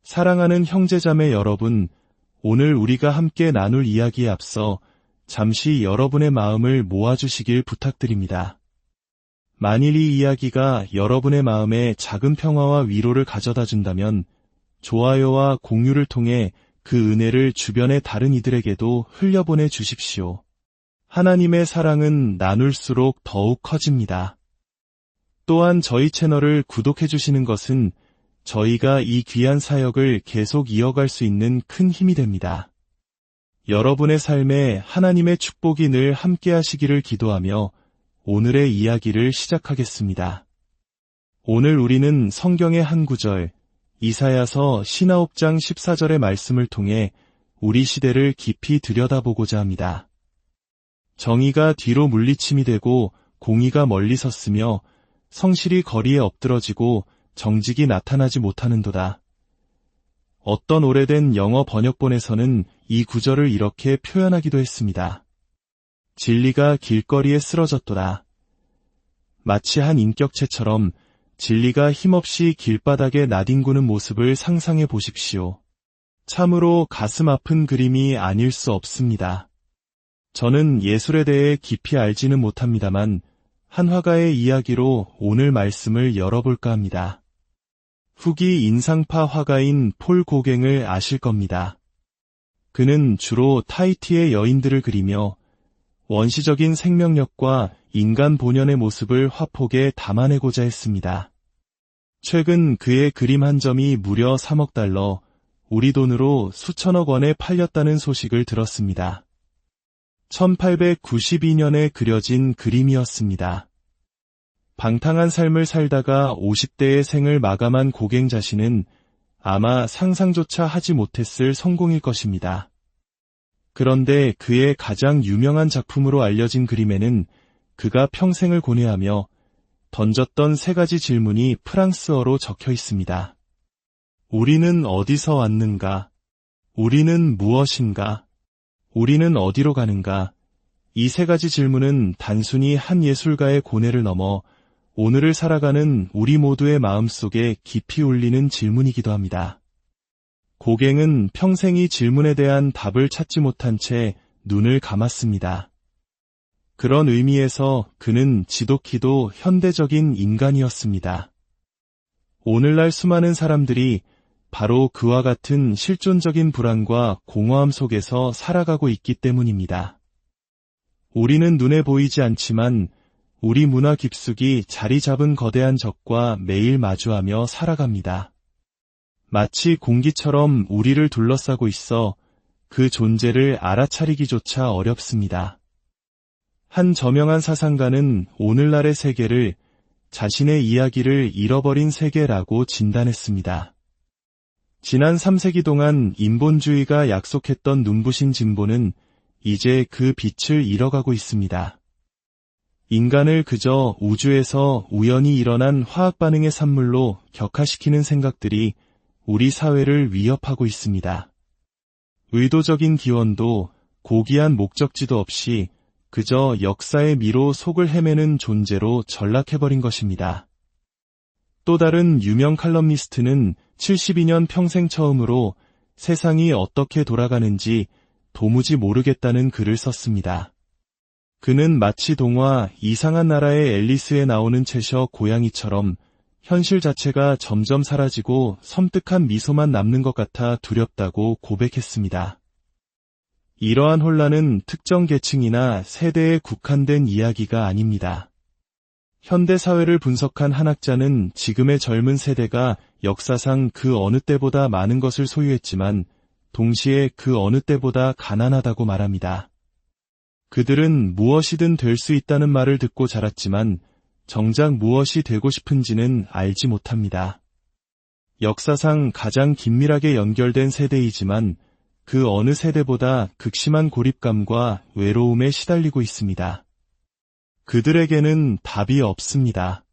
사랑하는 형제자매 여러분, 오늘 우리가 함께 나눌 이야기에 앞서 잠시 여러분의 마음을 모아주시길 부탁드립니다. 만일 이 이야기가 여러분의 마음에 작은 평화와 위로를 가져다 준다면 좋아요와 공유를 통해 그 은혜를 주변의 다른 이들에게도 흘려보내 주십시오. 하나님의 사랑은 나눌수록 더욱 커집니다. 또한 저희 채널을 구독해 주시는 것은 저희가 이 귀한 사역을 계속 이어갈 수 있는 큰 힘이 됩니다. 여러분의 삶에 하나님의 축복이 늘 함께 하시기를 기도하며 오늘의 이야기를 시작하겠습니다. 오늘 우리는 성경의 한 구절, 이사야서 59장 14절의 말씀을 통해 우리 시대를 깊이 들여다보고자 합니다. 정의가 뒤로 물리침이 되고 공의가 멀리 섰으며 성실이 거리에 엎드러지고 정직이 나타나지 못하는도다. 어떤 오래된 영어 번역본에서는 이 구절을 이렇게 표현하기도 했습니다. 진리가 길거리에 쓰러졌도다. 마치 한 인격체처럼 진리가 힘없이 길바닥에 나뒹구는 모습을 상상해 보십시오. 참으로 가슴 아픈 그림이 아닐 수 없습니다. 저는 예술에 대해 깊이 알지는 못합니다만 한 화가의 이야기로 오늘 말씀을 열어볼까 합니다. 후기 인상파 화가인 폴 고갱을 아실 겁니다. 그는 주로 타히티의 여인들을 그리며 원시적인 생명력과 인간 본연의 모습을 화폭에 담아내고자 했습니다. 최근 그의 그림 한 점이 무려 3억 달러, 우리 돈으로 수천억 원에 팔렸다는 소식을 들었습니다. 1892년에 그려진 그림이었습니다. 방탕한 삶을 살다가 50대의 생을 마감한 고갱 자신은 아마 상상조차 하지 못했을 성공일 것입니다. 그런데 그의 가장 유명한 작품으로 알려진 그림에는 그가 평생을 고뇌하며 던졌던 3가지 질문이 프랑스어로 적혀 있습니다. 우리는 어디서 왔는가? 우리는 무엇인가? 우리는 어디로 가는가? 이 3가지 질문은 단순히 한 예술가의 고뇌를 넘어 오늘을 살아가는 우리 모두의 마음속에 깊이 울리는 질문이기도 합니다. 고갱은 평생 이 질문에 대한 답을 찾지 못한 채 눈을 감았습니다. 그런 의미에서 그는 지독히도 현대적인 인간이었습니다. 오늘날 수많은 사람들이 바로 그와 같은 실존적인 불안과 공허함 속에서 살아가고 있기 때문입니다. 우리는 눈에 보이지 않지만 우리 문화 깊숙이 자리 잡은 거대한 적과 매일 마주하며 살아갑니다. 마치 공기처럼 우리를 둘러싸고 있어 그 존재를 알아차리기조차 어렵습니다. 한 저명한 사상가는 오늘날의 세계를 자신의 이야기를 잃어버린 세계라고 진단했습니다. 지난 3세기 동안 인본주의가 약속했던 눈부신 진보는 이제 그 빛을 잃어가고 있습니다. 인간을 그저 우주에서 우연히 일어난 화학 반응의 산물로 격화시키는 생각들이 우리 사회를 위협하고 있습니다. 의도적인 기원도 고귀한 목적지도 없이 그저 역사의 미로 속을 헤매는 존재로 전락해버린 것입니다. 또 다른 유명 칼럼니스트는 72년 평생 처음으로 세상이 어떻게 돌아가는지 도무지 모르겠다는 글을 썼습니다. 그는 마치 동화 이상한 나라의 앨리스에 나오는 채셔 고양이처럼 현실 자체가 점점 사라지고 섬뜩한 미소만 남는 것 같아 두렵다고 고백했습니다. 이러한 혼란은 특정 계층이나 세대에 국한된 이야기가 아닙니다. 현대 사회를 분석한 한 학자는 지금의 젊은 세대가 역사상 그 어느 때보다 많은 것을 소유했지만 동시에 그 어느 때보다 가난하다고 말합니다. 그들은 무엇이든 될 수 있다는 말을 듣고 자랐지만 정작 무엇이 되고 싶은지는 알지 못합니다. 역사상 가장 긴밀하게 연결된 세대이지만 그 어느 세대보다 극심한 고립감과 외로움에 시달리고 있습니다. 그들에게는 답이 없습니다.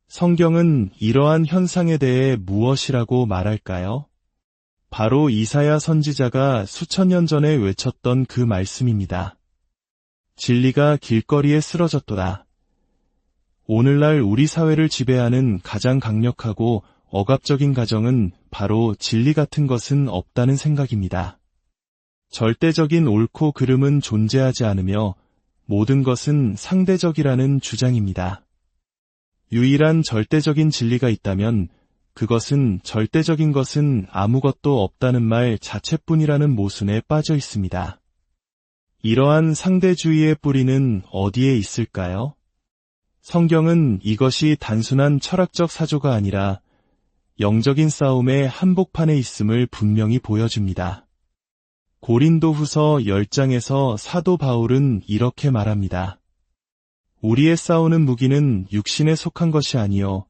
성경은 이러한 현상에 대해 무엇이라고 말할까요? 바로 이사야 선지자가 수천 년 전에 외쳤던 그 말씀입니다. 진리가 길거리에 쓰러졌도다. 오늘날 우리 사회를 지배하는 가장 강력하고 억압적인 가정은 바로 진리 같은 것은 없다는 생각입니다. 절대적인 옳고 그름은 존재하지 않으며 모든 것은 상대적이라는 주장입니다. 유일한 절대적인 진리가 있다면 그것은 절대적인 것은 아무것도 없다는 말 자체뿐이라는 모순에 빠져 있습니다. 이러한 상대주의의 뿌리는 어디에 있을까요? 성경은 이것이 단순한 철학적 사조가 아니라 영적인 싸움의 한복판에 있음을 분명히 보여줍니다. 고린도후서 10장에서 사도 바울은 이렇게 말합니다. 우리의 싸우는 무기는 육신에 속한 것이 아니요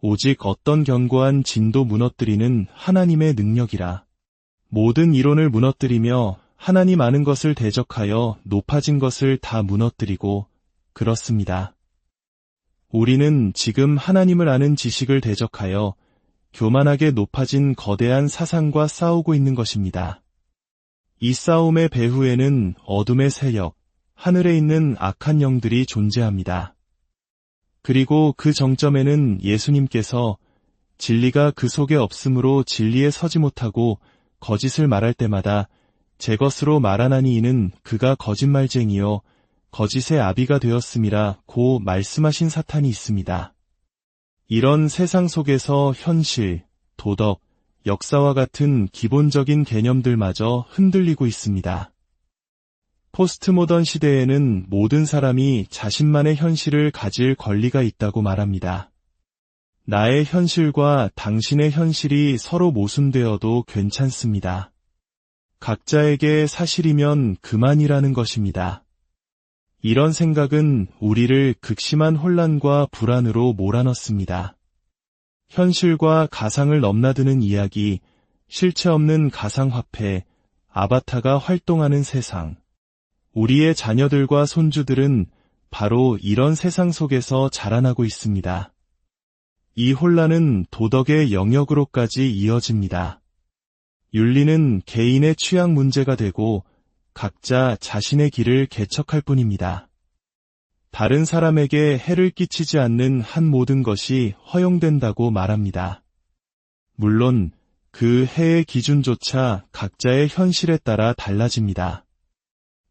오직 어떤 견고한 진도 무너뜨리는 하나님의 능력이라. 모든 이론을 무너뜨리며 하나님 아는 것을 대적하여 높아진 것을 다 무너뜨리고 그렇습니다. 우리는 지금 하나님을 아는 지식을 대적하여 교만하게 높아진 거대한 사상과 싸우고 있는 것입니다. 이 싸움의 배후에는 어둠의 세력, 하늘에 있는 악한 영들이 존재합니다. 그리고 그 정점에는 예수님께서 진리가 그 속에 없으므로 진리에 서지 못하고 거짓을 말할 때마다 제 것으로 말하나니 이는 그가 거짓말쟁이요 거짓의 아비가 되었음이라 고 말씀하신 사탄이 있습니다. 이런 세상 속에서 현실, 도덕, 역사와 같은 기본적인 개념들마저 흔들리고 있습니다. 포스트모던 시대에는 모든 사람이 자신만의 현실을 가질 권리가 있다고 말합니다. 나의 현실과 당신의 현실이 서로 모순되어도 괜찮습니다. 각자에게 사실이면 그만이라는 것입니다. 이런 생각은 우리를 극심한 혼란과 불안으로 몰아넣습니다. 현실과 가상을 넘나드는 이야기, 실체 없는 가상화폐, 아바타가 활동하는 세상. 우리의 자녀들과 손주들은 바로 이런 세상 속에서 자라나고 있습니다. 이 혼란은 도덕의 영역으로까지 이어집니다. 윤리는 개인의 취향 문제가 되고 각자 자신의 길을 개척할 뿐입니다. 다른 사람에게 해를 끼치지 않는 한 모든 것이 허용된다고 말합니다. 물론 그 해의 기준조차 각자의 현실에 따라 달라집니다.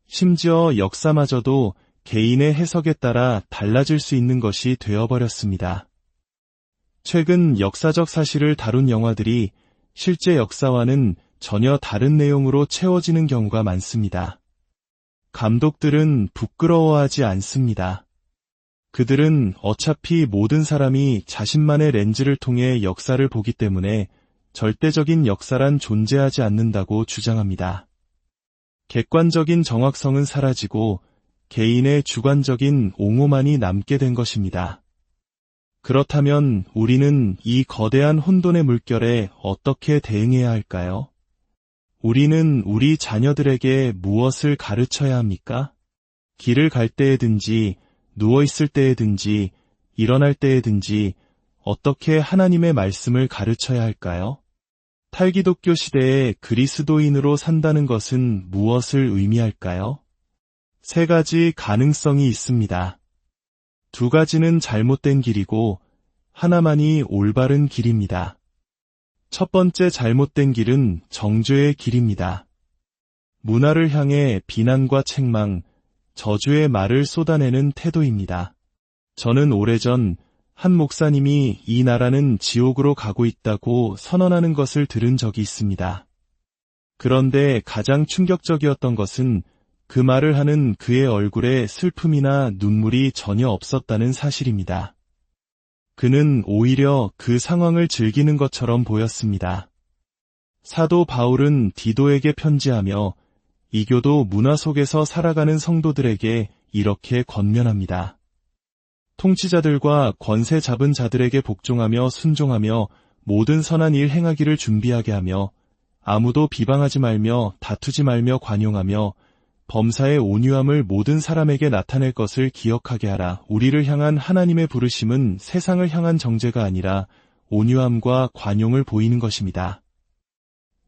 심지어 역사마저도 개인의 해석에 따라 달라질 수 있는 것이 되어버렸습니다. 최근 역사적 사실을 다룬 영화들이 실제 역사와는 전혀 다른 내용으로 채워지는 경우가 많습니다. 감독들은 부끄러워하지 않습니다. 그들은 어차피 모든 사람이 자신만의 렌즈를 통해 역사를 보기 때문에 절대적인 역사란 존재하지 않는다고 주장합니다. 객관적인 정확성은 사라지고 개인의 주관적인 옹호만이 남게 된 것입니다. 그렇다면 우리는 이 거대한 혼돈의 물결에 어떻게 대응해야 할까요? 우리는 우리 자녀들에게 무엇을 가르쳐야 합니까? 길을 갈 때에든지, 누워있을 때에든지, 일어날 때에든지 어떻게 하나님의 말씀을 가르쳐야 할까요? 탈기독교 시대에 그리스도인으로 산다는 것은 무엇을 의미할까요? 세 가지 가능성이 있습니다. 두 가지는 잘못된 길이고 하나만이 올바른 길입니다. 첫 번째 잘못된 길은 정죄의 길입니다. 문화를 향해 비난과 책망, 저주의 말을 쏟아내는 태도입니다. 저는 오래전 한 목사님이 이 나라는 지옥으로 가고 있다고 선언하는 것을 들은 적이 있습니다. 그런데 가장 충격적이었던 것은 그 말을 하는 그의 얼굴에 슬픔이나 눈물이 전혀 없었다는 사실입니다. 그는 오히려 그 상황을 즐기는 것처럼 보였습니다. 사도 바울은 디도에게 편지하며 이교도 문화 속에서 살아가는 성도들에게 이렇게 권면합니다. 통치자들과 권세 잡은 자들에게 복종하며 순종하며 모든 선한 일 행하기를 준비하게 하며 아무도 비방하지 말며 다투지 말며 관용하며 범사의 온유함을 모든 사람에게 나타낼 것을 기억하게 하라. 우리를 향한 하나님의 부르심은 세상을 향한 정죄가 아니라 온유함과 관용을 보이는 것입니다.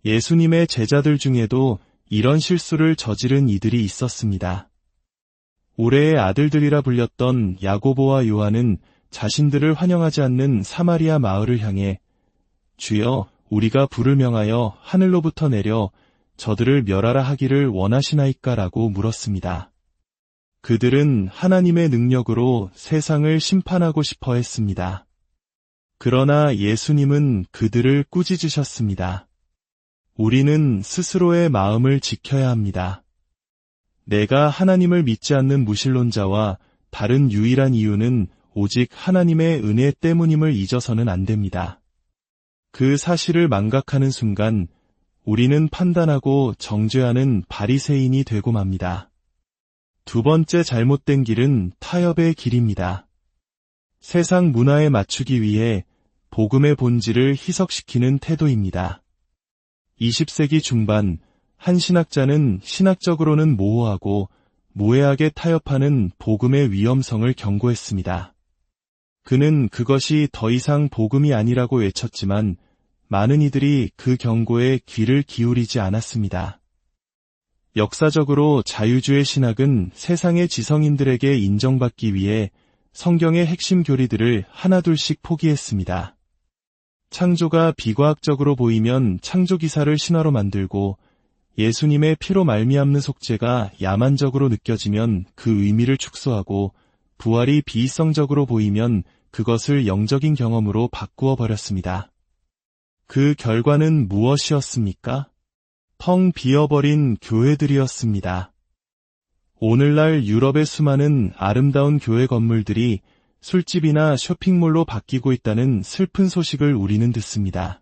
예수님의 제자들 중에도 이런 실수를 저지른 이들이 있었습니다. 올해의 아들들이라 불렸던 야고보와 요한은 자신들을 환영하지 않는 사마리아 마을을 향해 주여, 우리가 불을 명하여 하늘로부터 내려 저들을 멸하라 하기를 원하시나이까라고 물었습니다. 그들은 하나님의 능력으로 세상을 심판하고 싶어 했습니다. 그러나 예수님은 그들을 꾸짖으셨습니다. 우리는 스스로의 마음을 지켜야 합니다. 내가 하나님을 믿지 않는 무신론자와 다른 유일한 이유는 오직 하나님의 은혜 때문임을 잊어서는 안 됩니다. 그 사실을 망각하는 순간 우리는 판단하고 정죄하는 바리새인이 되고 맙니다. 두 번째 잘못된 길은 타협의 길입니다. 세상 문화에 맞추기 위해 복음의 본질을 희석시키는 태도입니다. 20세기 중반 한 신학자는 신학적으로는 모호하고 무해하게 타협하는 복음의 위험성을 경고했습니다. 그는 그것이 더 이상 복음이 아니라고 외쳤지만 많은 이들이 그 경고에 귀를 기울이지 않았습니다. 역사적으로 자유주의 신학은 세상의 지성인들에게 인정받기 위해 성경의 핵심 교리들을 하나둘씩 포기했습니다. 창조가 비과학적으로 보이면 창조기사를 신화로 만들고 예수님의 피로 말미암는 속죄가 야만적으로 느껴지면 그 의미를 축소하고 부활이 비이성적으로 보이면 그것을 영적인 경험으로 바꾸어 버렸습니다. 그 결과는 무엇이었습니까? 텅 비어버린 교회들이었습니다. 오늘날 유럽의 수많은 아름다운 교회 건물들이 술집이나 쇼핑몰로 바뀌고 있다는 슬픈 소식을 우리는 듣습니다.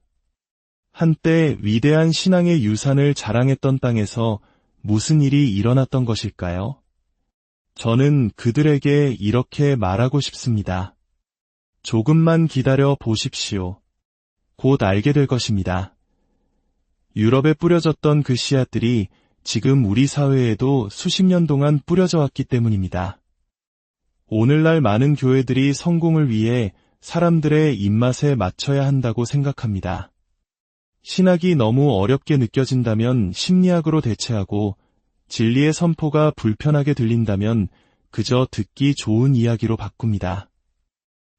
한때 위대한 신앙의 유산을 자랑했던 땅에서 무슨 일이 일어났던 것일까요? 저는 그들에게 이렇게 말하고 싶습니다. 조금만 기다려 보십시오. 곧 알게 될 것입니다. 유럽에 뿌려졌던 그 씨앗들이 지금 우리 사회에도 수십 년 동안 뿌려져 왔기 때문입니다. 오늘날 많은 교회들이 성공을 위해 사람들의 입맛에 맞춰야 한다고 생각합니다. 신학이 너무 어렵게 느껴진다면 심리학으로 대체하고 진리의 선포가 불편하게 들린다면 그저 듣기 좋은 이야기로 바꿉니다.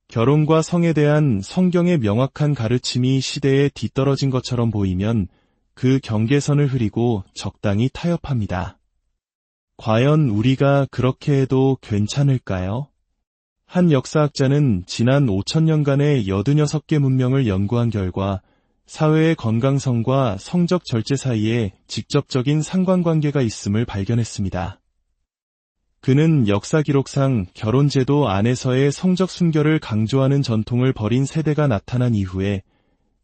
결혼과 성에 대한 성경의 명확한 가르침이 시대에 뒤떨어진 것처럼 보이면 그 경계선을 흐리고 적당히 타협합니다. 과연 우리가 그렇게 해도 괜찮을까요? 한 역사학자는 지난 5000년간의 86개 문명을 연구한 결과 사회의 건강성과 성적 절제 사이에 직접적인 상관관계가 있음을 발견했습니다. 그는 역사 기록상 결혼제도 안에서의 성적 순결을 강조하는 전통을 버린 세대가 나타난 이후에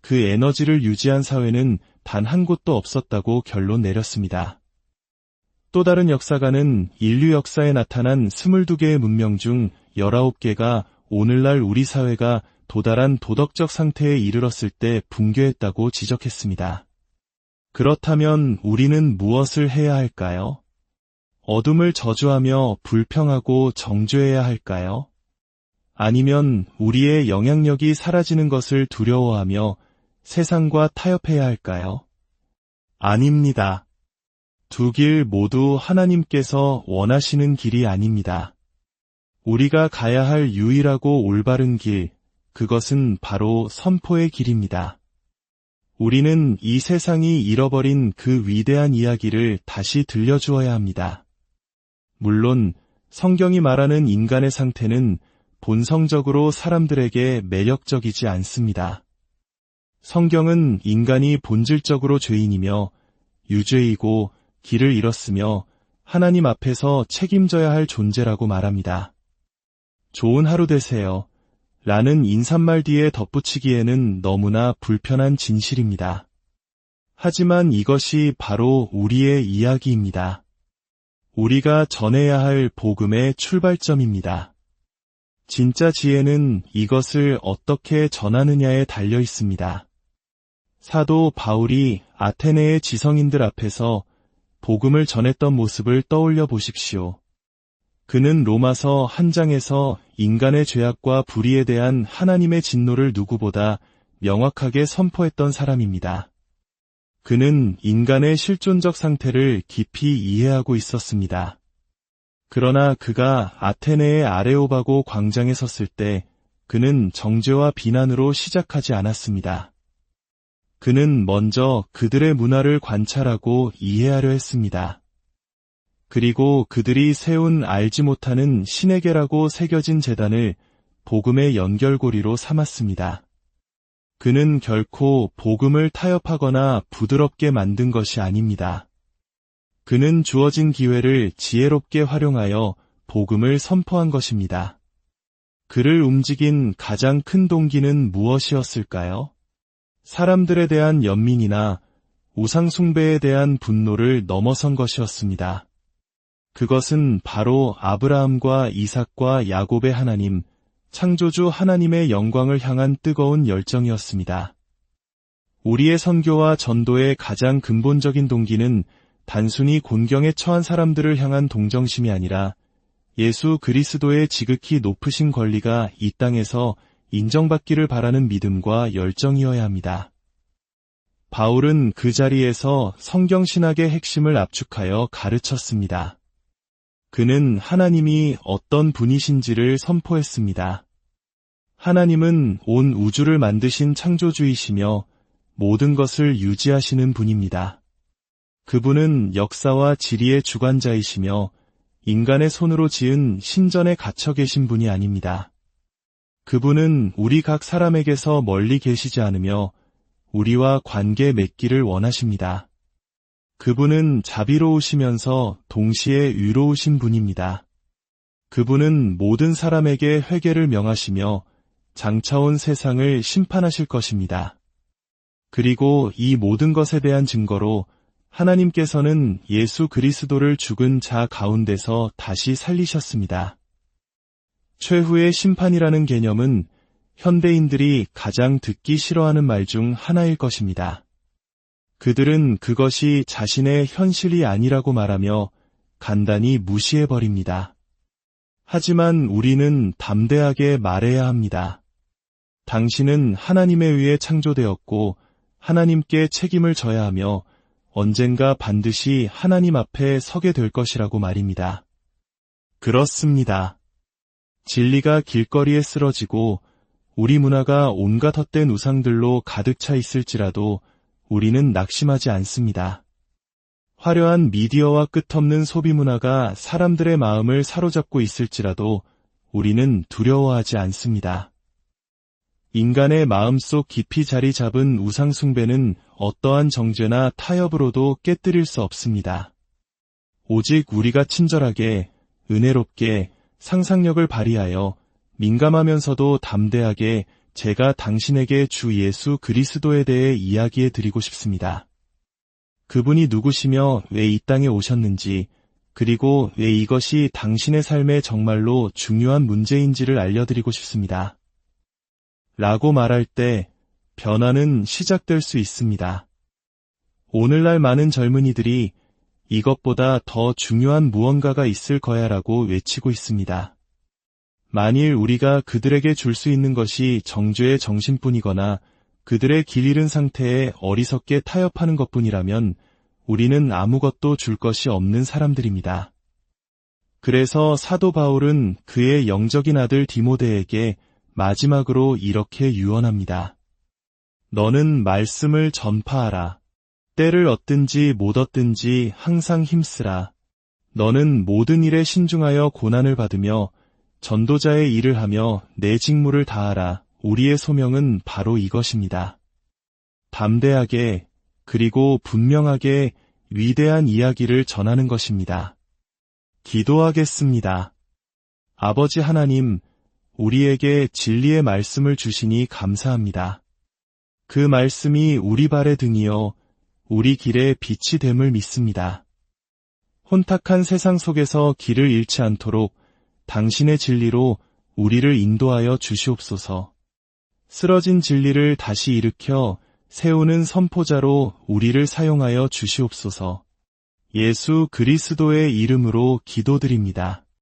그 에너지를 유지한 사회는 단 한 곳도 없었다고 결론 내렸습니다. 또 다른 역사가는 인류 역사에 나타난 22개의 문명 중 19개가 오늘날 우리 사회가 도달한 도덕적 상태에 이르렀을 때 붕괴했다고 지적했습니다. 그렇다면 우리는 무엇을 해야 할까요? 어둠을 저주하며 불평하고 정죄해야 할까요? 아니면 우리의 영향력이 사라지는 것을 두려워하며 세상과 타협해야 할까요? 아닙니다. 두 길 모두 하나님께서 원하시는 길이 아닙니다. 우리가 가야 할 유일하고 올바른 길, 그것은 바로 선포의 길입니다. 우리는 이 세상이 잃어버린 그 위대한 이야기를 다시 들려주어야 합니다. 물론 성경이 말하는 인간의 상태는 본성적으로 사람들에게 매력적이지 않습니다. 성경은 인간이 본질적으로 죄인이며 유죄이고 길을 잃었으며 하나님 앞에서 책임져야 할 존재라고 말합니다. 좋은 하루 되세요. 라는 인사말 뒤에 덧붙이기에는 너무나 불편한 진실입니다. 하지만 이것이 바로 우리의 이야기입니다. 우리가 전해야 할 복음의 출발점입니다. 진짜 지혜는 이것을 어떻게 전하느냐에 달려 있습니다. 사도 바울이 아테네의 지성인들 앞에서 복음을 전했던 모습을 떠올려 보십시오. 그는 로마서 1장에서 인간의 죄악과 불의에 대한 하나님의 진노를 누구보다 명확하게 선포했던 사람입니다. 그는 인간의 실존적 상태를 깊이 이해하고 있었습니다. 그러나 그가 아테네의 아레오바고 광장에 섰을 때 그는 정죄와 비난으로 시작하지 않았습니다. 그는 먼저 그들의 문화를 관찰하고 이해하려 했습니다. 그리고 그들이 세운 알지 못하는 신에게라고 새겨진 제단을 복음의 연결고리로 삼았습니다. 그는 결코 복음을 타협하거나 부드럽게 만든 것이 아닙니다. 그는 주어진 기회를 지혜롭게 활용하여 복음을 선포한 것입니다. 그를 움직인 가장 큰 동기는 무엇이었을까요? 사람들에 대한 연민이나 우상숭배에 대한 분노를 넘어선 것이었습니다. 그것은 바로 아브라함과 이삭과 야곱의 하나님, 창조주 하나님의 영광을 향한 뜨거운 열정이었습니다. 우리의 선교와 전도의 가장 근본적인 동기는 단순히 곤경에 처한 사람들을 향한 동정심이 아니라 예수 그리스도의 지극히 높으신 권리가 이 땅에서 인정받기를 바라는 믿음과 열정이어야 합니다. 바울은 그 자리에서 성경신학의 핵심을 압축하여 가르쳤습니다. 그는 하나님이 어떤 분이신지를 선포했습니다. 하나님은 온 우주를 만드신 창조주이시며 모든 것을 유지하시는 분입니다. 그분은 역사와 지리의 주관자이시며 인간의 손으로 지은 신전에 갇혀 계신 분이 아닙니다. 그분은 우리 각 사람에게서 멀리 계시지 않으며 우리와 관계 맺기를 원하십니다. 그분은 자비로우시면서 동시에 의로우신 분입니다. 그분은 모든 사람에게 회개를 명하시며 장차온 세상을 심판하실 것입니다. 그리고 이 모든 것에 대한 증거로 하나님께서는 예수 그리스도를 죽은 자 가운데서 다시 살리셨습니다. 최후의 심판이라는 개념은 현대인들이 가장 듣기 싫어하는 말 중 하나일 것입니다. 그들은 그것이 자신의 현실이 아니라고 말하며 간단히 무시해버립니다. 하지만 우리는 담대하게 말해야 합니다. 당신은 하나님에 의해 창조되었고 하나님께 책임을 져야 하며 언젠가 반드시 하나님 앞에 서게 될 것이라고 말입니다. 그렇습니다. 진리가 길거리에 쓰러지고 우리 문화가 온갖 헛된 우상들로 가득 차 있을지라도 우리는 낙심하지 않습니다. 화려한 미디어와 끝없는 소비 문화가 사람들의 마음을 사로잡고 있을지라도 우리는 두려워하지 않습니다. 인간의 마음속 깊이 자리 잡은 우상숭배는 어떠한 정죄나 타협으로도 깨뜨릴 수 없습니다. 오직 우리가 친절하게, 은혜롭게, 상상력을 발휘하여 민감하면서도 담대하게 제가 당신에게 주 예수 그리스도에 대해 이야기해 드리고 싶습니다. 그분이 누구시며 왜 이 땅에 오셨는지, 그리고 왜 이것이 당신의 삶에 정말로 중요한 문제인지를 알려드리고 싶습니다. 라고 말할 때 변화는 시작될 수 있습니다. 오늘날 많은 젊은이들이 이것보다 더 중요한 무언가가 있을 거야 라고 외치고 있습니다. 만일 우리가 그들에게 줄 수 있는 것이 정죄의 정신뿐이거나 그들의 길 잃은 상태에 어리석게 타협하는 것뿐이라면 우리는 아무것도 줄 것이 없는 사람들입니다. 그래서 사도 바울은 그의 영적인 아들 디모데에게 마지막으로 이렇게 유언합니다. 너는 말씀을 전파하라. 때를 얻든지 못 얻든지 항상 힘쓰라. 너는 모든 일에 신중하여 고난을 받으며 전도자의 일을 하며 내 직무를 다하라. 우리의 소명은 바로 이것입니다. 담대하게 그리고 분명하게 위대한 이야기를 전하는 것입니다. 기도하겠습니다. 아버지 하나님, 우리에게 진리의 말씀을 주시니 감사합니다. 그 말씀이 우리 발의 등이요 우리 길의 빛이 됨을 믿습니다. 혼탁한 세상 속에서 길을 잃지 않도록 당신의 진리로 우리를 인도하여 주시옵소서. 쓰러진 진리를 다시 일으켜 세우는 선포자로 우리를 사용하여 주시옵소서. 예수 그리스도의 이름으로 기도드립니다.